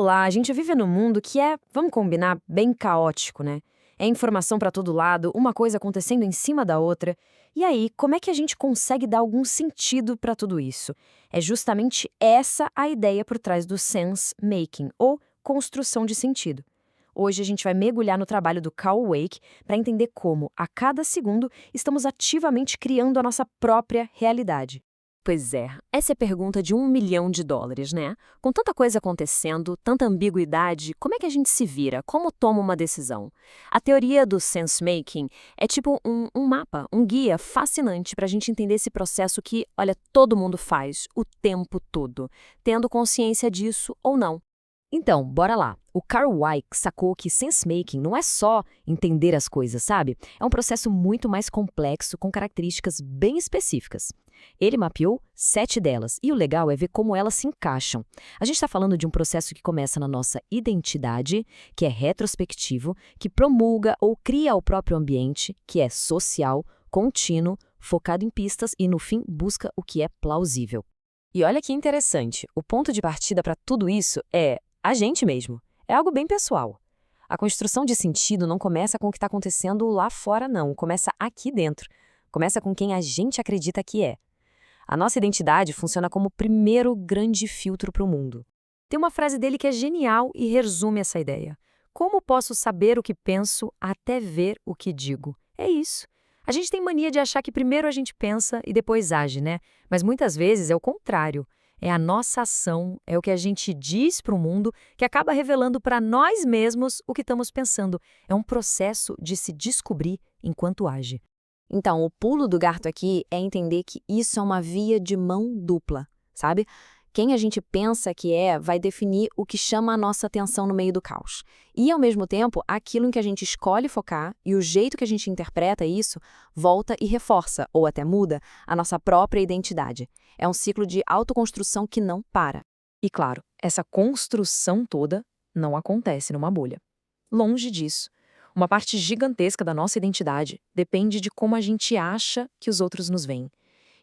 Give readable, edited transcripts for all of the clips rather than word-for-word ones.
Olá, a gente vive num mundo que é, vamos combinar, bem caótico, né? É informação pra todo lado, uma coisa acontecendo em cima da outra. E aí, como é que a gente consegue dar algum sentido pra tudo isso? É justamente essa a ideia por trás do sense making, ou construção de sentido. Hoje a gente vai mergulhar no trabalho do Carl Wake para entender como, a cada segundo, estamos ativamente criando a nossa própria realidade. Pois é, essa é a pergunta de US$ 1 milhão, né? Com tanta coisa acontecendo, tanta ambiguidade, como é que a gente se vira? Como toma uma decisão? A teoria do sense-making é tipo um mapa, um guia fascinante para a gente entender esse processo que, olha, todo mundo faz o tempo todo, tendo consciência disso ou não. Então, bora lá. O Carl Weick sacou que sense-making não é só entender as coisas, sabe? É um processo muito mais complexo, com características bem específicas. Ele mapeou 7 delas, e o legal é ver como elas se encaixam. A gente está falando de um processo que começa na nossa identidade, que é retrospectivo, que promulga ou cria o próprio ambiente, que é social, contínuo, focado em pistas e, no fim, busca o que é plausível. E olha que interessante, o ponto de partida para tudo isso é a gente mesmo. É algo bem pessoal. A construção de sentido não começa com o que está acontecendo lá fora, não. Começa aqui dentro. Começa com quem a gente acredita que é. A nossa identidade funciona como o primeiro grande filtro para o mundo. Tem uma frase dele que é genial e resume essa ideia. Como posso saber o que penso até ver o que digo? É isso. A gente tem mania de achar que primeiro a gente pensa e depois age, né? Mas muitas vezes é o contrário. É a nossa ação, é o que a gente diz para o mundo que acaba revelando para nós mesmos o que estamos pensando. É um processo de se descobrir enquanto age. Então, o pulo do gato aqui é entender que isso é uma via de mão dupla, sabe? Quem a gente pensa que é vai definir o que chama a nossa atenção no meio do caos. E, ao mesmo tempo, aquilo em que a gente escolhe focar e o jeito que a gente interpreta isso volta e reforça, ou até muda, a nossa própria identidade. É um ciclo de autoconstrução que não para. E claro, essa construção toda não acontece numa bolha. Longe disso. Uma parte gigantesca da nossa identidade depende de como a gente acha que os outros nos veem.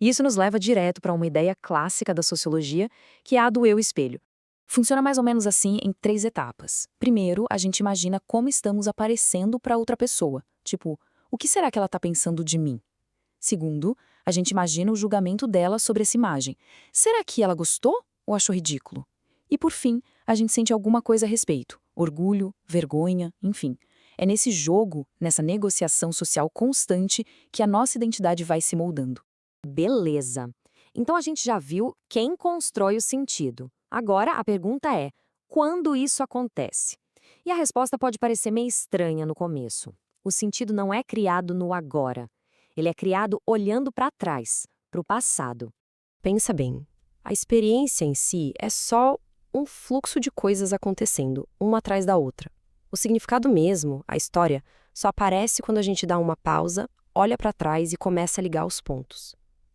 E isso nos leva direto para uma ideia clássica da sociologia, que é a do eu-espelho. Funciona mais ou menos assim em 3 etapas. Primeiro, a gente imagina como estamos aparecendo para outra pessoa. Tipo, o que será que ela está pensando de mim? Segundo, a gente imagina o julgamento dela sobre essa imagem. Será que ela gostou ou achou ridículo? E por fim, a gente sente alguma coisa a respeito. Orgulho, vergonha, enfim. É nesse jogo, nessa negociação social constante, que a nossa identidade vai se moldando. Beleza. Então a gente já viu quem constrói o sentido. Agora a pergunta é: quando isso acontece? E a resposta pode parecer meio estranha no começo. O sentido não é criado no agora. Ele é criado olhando para trás, para o passado. Pensa bem, a experiência em si é só um fluxo de coisas acontecendo, uma atrás da outra. O significado mesmo, a história, só aparece quando a gente dá uma pausa, olha para trás e começa a ligar os pontos.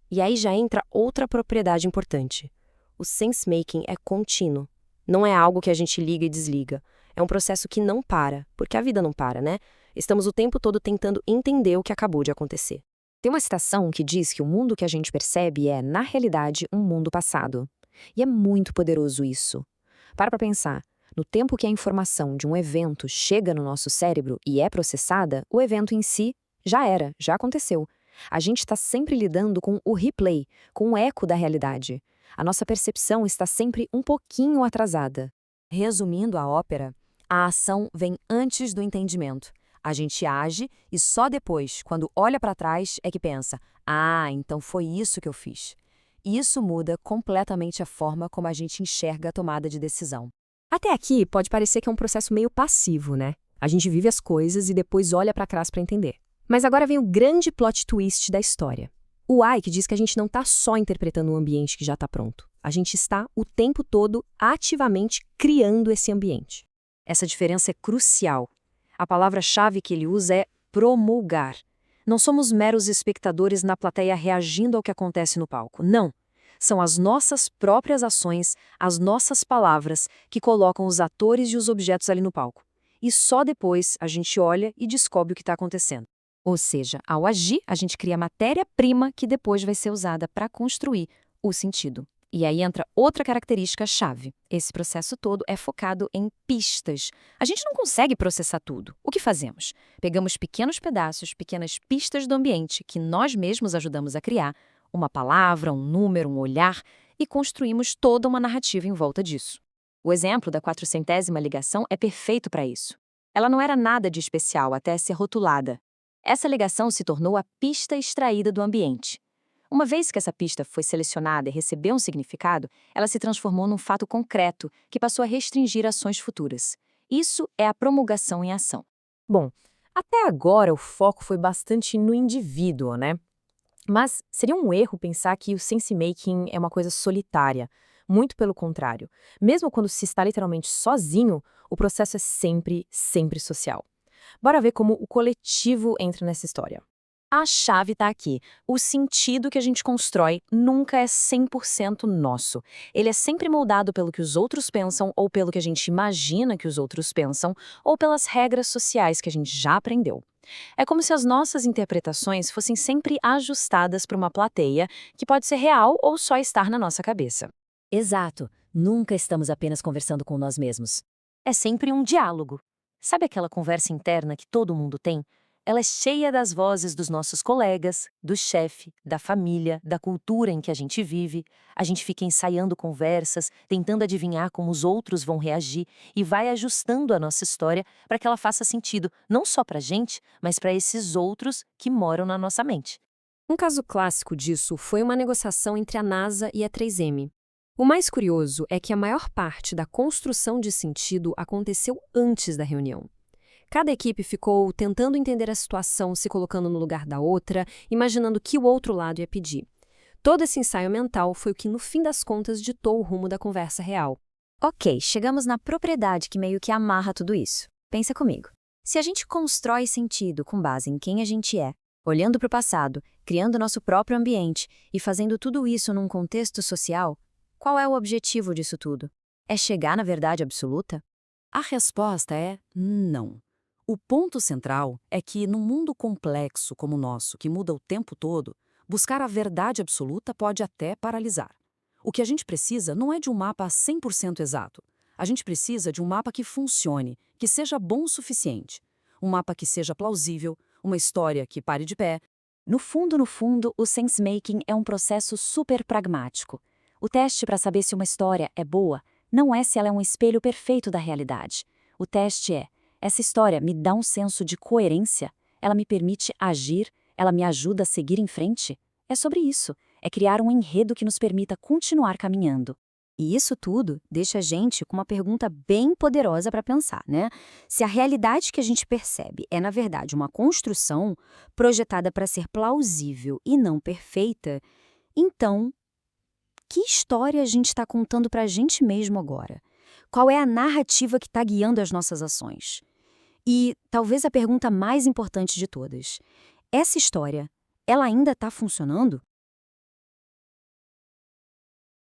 E aí já entra outra propriedade importante. O sense-making é contínuo. Não é algo que a gente liga e desliga. É um processo que não para, porque a vida não para, né? Estamos o tempo todo tentando entender o que acabou de acontecer. Tem uma citação que diz que o mundo que a gente percebe é, na realidade, um mundo passado. E é muito poderoso isso. Para pensar. No tempo que a informação de um evento chega no nosso cérebro e é processada, o evento em si já era, já aconteceu. A gente está sempre lidando com o replay, com o eco da realidade. A nossa percepção está sempre um pouquinho atrasada. Resumindo a ópera, a ação vem antes do entendimento. A gente age e só depois, quando olha para trás, é que pensa: ah, então foi isso que eu fiz. Isso muda completamente a forma como a gente enxerga a tomada de decisão. Até aqui pode parecer que é um processo meio passivo, né? A gente vive as coisas e depois olha para trás para entender. Mas agora vem o grande plot twist da história. O Ike diz que a gente não está só interpretando um ambiente que já está pronto. A gente está, o tempo todo, ativamente criando esse ambiente. Essa diferença é crucial. A palavra-chave que ele usa é promulgar. Não somos meros espectadores na plateia reagindo ao que acontece no palco. Não. São as nossas próprias ações, as nossas palavras, que colocam os atores e os objetos ali no palco. E só depois a gente olha e descobre o que está acontecendo. Ou seja, ao agir, a gente cria matéria-prima que depois vai ser usada para construir o sentido. E aí entra outra característica-chave. Esse processo todo é focado em pistas. A gente não consegue processar tudo. O que fazemos? Pegamos pequenos pedaços, pequenas pistas do ambiente que nós mesmos ajudamos a criar, uma palavra, um número, um olhar, e construímos toda uma narrativa em volta disso. O exemplo da 400ª ligação é perfeito para isso. Ela não era nada de especial até ser rotulada. Essa ligação se tornou a pista extraída do ambiente. Uma vez que essa pista foi selecionada e recebeu um significado, ela se transformou num fato concreto que passou a restringir ações futuras. Isso é a promulgação em ação. Bom, até agora o foco foi bastante no indivíduo, né? Mas seria um erro pensar que o sense-making é uma coisa solitária. Muito pelo contrário. Mesmo quando se está literalmente sozinho, o processo é sempre, sempre social. Bora ver como o coletivo entra nessa história. A chave está aqui. O sentido que a gente constrói nunca é 100% nosso. Ele é sempre moldado pelo que os outros pensam, ou pelo que a gente imagina que os outros pensam, ou pelas regras sociais que a gente já aprendeu. É como se as nossas interpretações fossem sempre ajustadas para uma plateia que pode ser real ou só estar na nossa cabeça. Exato. Nunca estamos apenas conversando com nós mesmos. É sempre um diálogo. Sabe aquela conversa interna que todo mundo tem? Ela é cheia das vozes dos nossos colegas, do chefe, da família, da cultura em que a gente vive. A gente fica ensaiando conversas, tentando adivinhar como os outros vão reagir e vai ajustando a nossa história para que ela faça sentido não só para a gente, mas para esses outros que moram na nossa mente. Um caso clássico disso foi uma negociação entre a NASA e a 3M. O mais curioso é que a maior parte da construção de sentido aconteceu antes da reunião. Cada equipe ficou tentando entender a situação, se colocando no lugar da outra, imaginando o que o outro lado ia pedir. Todo esse ensaio mental foi o que, no fim das contas, ditou o rumo da conversa real. Ok, chegamos na propriedade que meio que amarra tudo isso. Pensa comigo. Se a gente constrói sentido com base em quem a gente é, olhando para o passado, criando nosso próprio ambiente e fazendo tudo isso num contexto social, qual é o objetivo disso tudo? É chegar na verdade absoluta? A resposta é não. O ponto central é que, num mundo complexo como o nosso, que muda o tempo todo, buscar a verdade absoluta pode até paralisar. O que a gente precisa não é de um mapa 100% exato. A gente precisa de um mapa que funcione, que seja bom o suficiente. Um mapa que seja plausível, uma história que pare de pé. No fundo, o sense-making é um processo super pragmático. O teste para saber se uma história é boa não é se ela é um espelho perfeito da realidade. O teste é: essa história me dá um senso de coerência? Ela me permite agir? Ela me ajuda a seguir em frente? É sobre isso. É criar um enredo que nos permita continuar caminhando. E isso tudo deixa a gente com uma pergunta bem poderosa para pensar, né? Se a realidade que a gente percebe é, na verdade, uma construção projetada para ser plausível e não perfeita, então, que história a gente está contando para a gente mesmo agora? Qual é a narrativa que está guiando as nossas ações? E talvez a pergunta mais importante de todas: essa história, ela ainda está funcionando?